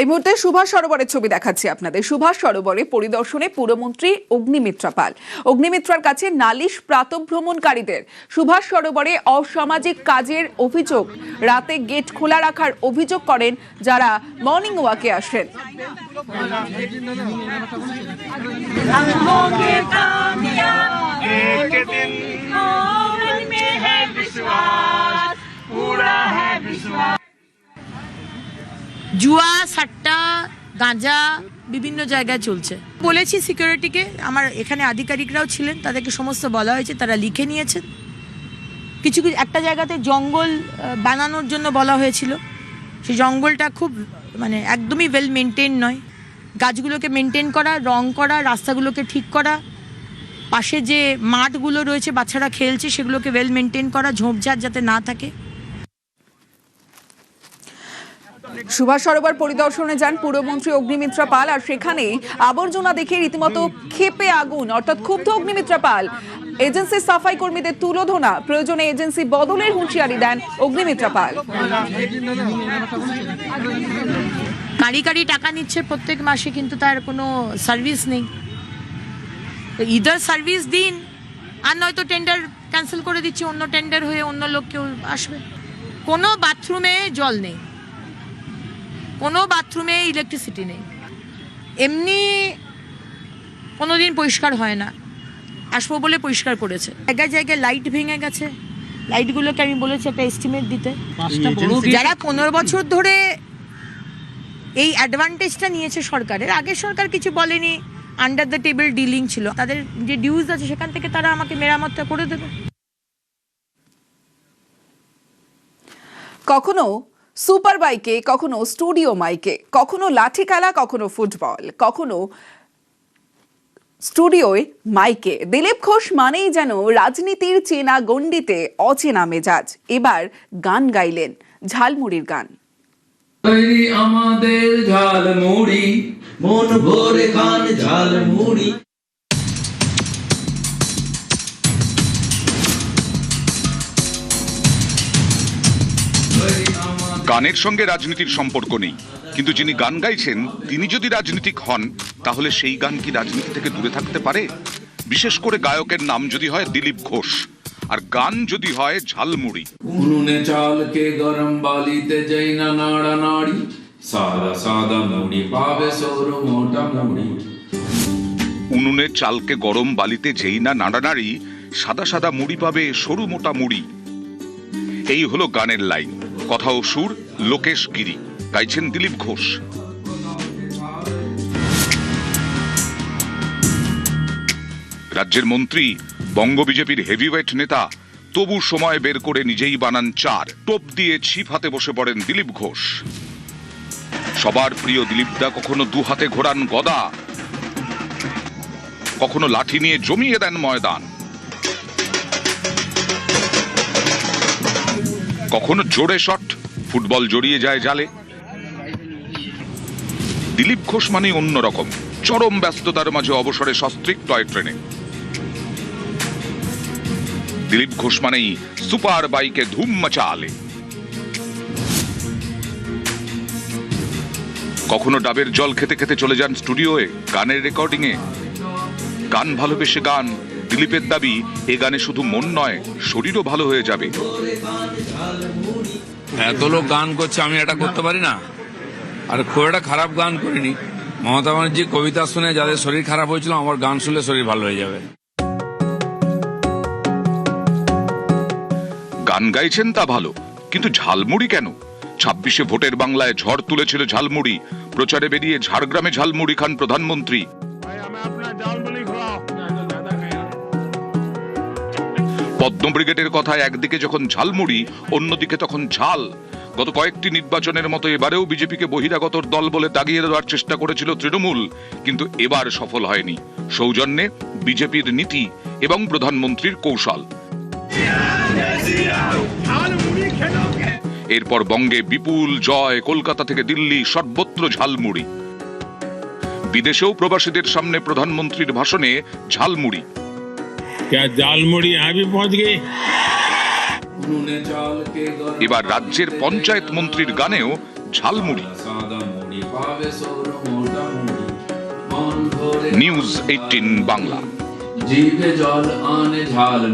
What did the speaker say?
এই মুহূর্তে সুভাষ সরোবরের ছবি দেখাচ্ছি আপনাদের। সুভাষ সরোবরে পরিদর্শনে পুরমন্ত্রী অগ্নিমিত্রা পাল। অগ্নিমিত্রার কাছে নালিশ প্রাতঃভ্রমণকারীদের। সুভাষ সরোবরে অসামাজিক কাজের অভিযোগ, রাতে গেট খোলা রাখার অভিযোগ করেন যারা মর্নিং ওয়াকে আসেন। জুয়া, সাট্টা, গাঁজা বিভিন্ন জায়গায় চলছে। বলেছি সিকিউরিটিকে, আমার এখানে আধিকারিকরাও ছিলেন, তাদেরকে সমস্ত বলা হয়েছে, তারা লিখে নিয়েছেন। কিছু কিছু একটা জায়গাতে জঙ্গল বানানোর জন্য বলা হয়েছিল, সেই জঙ্গলটা খুব একদমই ওয়েল মেনটেন নয়। গাছগুলোকে মেনটেন করা, রং করা, রাস্তাগুলোকে ঠিক করা, পাশে যে মাঠগুলো রয়েছে বাচ্চারা খেলছে সেগুলোকে ওয়েল মেনটেন করা, ঝোপঝাড় যাতে না থাকে। সুভাষ সরোবর পরিদর্শনে যান পুরমন্ত্রী অগ্নিমিত্রা পাল, আর সেখানে আবর্জনা দেখে রীতিমতো ক্ষেপে আগুন, অর্থাৎ ক্ষুব্ধ অগ্নিমিত্রা পাল। এজেন্সির সাফাই কর্মীদের তুলোধনা, প্রয়োজনে এজেন্সি বদলের হুঁশিয়ারি দেন অগ্নিমিত্রা পাল। কারি টাকা নিচ্ছে প্রত্যেক মাসে, কিন্তু তার কোনো সার্ভিস নেই। ইদার সার্ভিস দিন, আর নয়তো টেন্ডার ক্যান্সেল করে দিচ্ছি, অন্য টেন্ডার হয়ে অন্য লোক কেউ আসবে। কোনো বাথরুমে জল নেই, কোনো বাথরুমে ইলেকট্রিসিটি নেই, এমনি কোনোদিন পরিষ্কার হয় না। আসবো বলে পরিষ্কার করেছে। জায়গায় জায়গায় লাইট ভেঙে গেছে, লাইটগুলোকে আমি বলেছি একটা এস্টিমেট দিতে। যারা 15 বছর ধরে এই অ্যাডভান্টেজটা নিয়েছে সরকারের, আগের সরকার কিছু বলেনি, আন্ডার দ্য টেবিল ডিলিং ছিল, তাদের যে ডিউজ আছে সেখান থেকে তারা আমাকে মেরামতটা করে দেবে। কখনো সুপার বাইকে, কখনো স্টুডিও মাইকে, কখনো লাঠি খেলা, কখনো ফুটবল, কখনো স্টুডিওয় মাইকে। দিলীপ ঘোষ মানেই যেন রাজনীতির চেনা গণ্ডিতে অচেনা মেজাজ। এবার গান গাইলেন, ঝালমুড়ির গান। আমাদের ঝালমুড়ি, মন ভরে খান ঝালমুড়ি। গানের সঙ্গে রাজনীতির সম্পর্ক নেই, কিন্তু যিনি গান গাইছেন তিনি যদি রাজনীতিক হন, তাহলে সেই গান কি রাজনীতি থেকে দূরে থাকতে পারে? বিশেষ করে গায়কের নাম যদি হয় দিলীপ ঘোষ, আর গান যদি হয় ঝালমুড়ি। উনুনে চালকে গরম বালিতে যাই না নাড়া নাড়ি, সাদা সাদা মুড়ি পাবে সরু মোটা মুড়ি। উনুনে চালকে গরম বালিতে যেই না নাড়ানাড়ি, সাদা সাদা মুড়ি পাবে সরু মোটা মুড়ি। এই হলো গানের লাইন। কথা ও সুর লোকেশ গিরি, গাইছেন দিলীপ ঘোষ। রাজ্যের মন্ত্রী, বঙ্গ বিজেপির হেভিওয়েট নেতা, তবু সময় বের করে নিজেই বানান চার। টোপ দিয়ে ছিপ হাতে বসে পড়েন দিলীপ ঘোষ। সবার প্রিয় দিলীপদা কখনো দু হাতে ঘোরান গদা, কখনো লাঠি নিয়ে জমিয়ে দেন ময়দান, কখনো জোরে শট, ফুটবল জড়িয়ে যায় জালে। দিলীপ ঘোষ মানে অন্যরকম, চরম ব্যস্ততার মাঝে অবসরে সস্ত্রীক টয় ট্রেনে। দিলীপ ঘোষ মানেই সুপার বাইকে ধুম মাচালে। কখনো ডাবের জল খেতে খেতে চলে যান স্টুডিওয়ে গানের রেকর্ডিং এ। গান ভালোবেসে গান, দিলীপের দাবি এ গানে শুধু মন নয়, শরীরও ভালো হয়ে যাবে। এত লোক গান করছে, আমি এটা করতে পারি না? আর খুব একটা খারাপ গান করিনি। মমতা ব্যানার্জি কবিতা শুনে যাদের শরীর খারাপ হয়েছিল, আমার গান শুনলে শরীর ভালো হয়ে যাবে। গান গাইছেন তা ভালো, কিন্তু ঝালমুড়ি কেন? 26শে ভোটের বাংলায় ঝড় তুলেছিল ঝালমুড়ি। প্রচারে বেরিয়ে ঝাড়গ্রামে ঝালমুড়ি খান প্রধানমন্ত্রী। পদ্ম ব্রিগেডের কথায় একদিকে যখন ঝালমুড়ি, অন্যদিকে তখন ঝাল। গত কয়েকটি নির্বাচনের মতো এবারেও বিজেপিকে বহিরাগতর দল বলে দাগিয়ে দেওয়ার চেষ্টা করেছিল তৃণমূল, কিন্তু এবার সফল হয়নি। সৌজন্যে বিজেপির নীতি এবং প্রধানমন্ত্রীর কৌশল। এরপর বঙ্গে বিপুল জয়, কলকাতা থেকে দিল্লি সর্বত্র ঝালমুড়ি। বিদেশেও প্রবাসীদের সামনে প্রধানমন্ত্রীর ভাষণে ঝালমুড়ি। ঝালমুড়ি পৌঁছ গিয়ে এবার রাজ্যের পঞ্চায়েত মন্ত্রীর গানেও ঝালমুড়ি। পাবে সৌর মোটা মুড়ি মন ভরে নিউজ 18 বাংলা। জিভে জল আনে ঝাল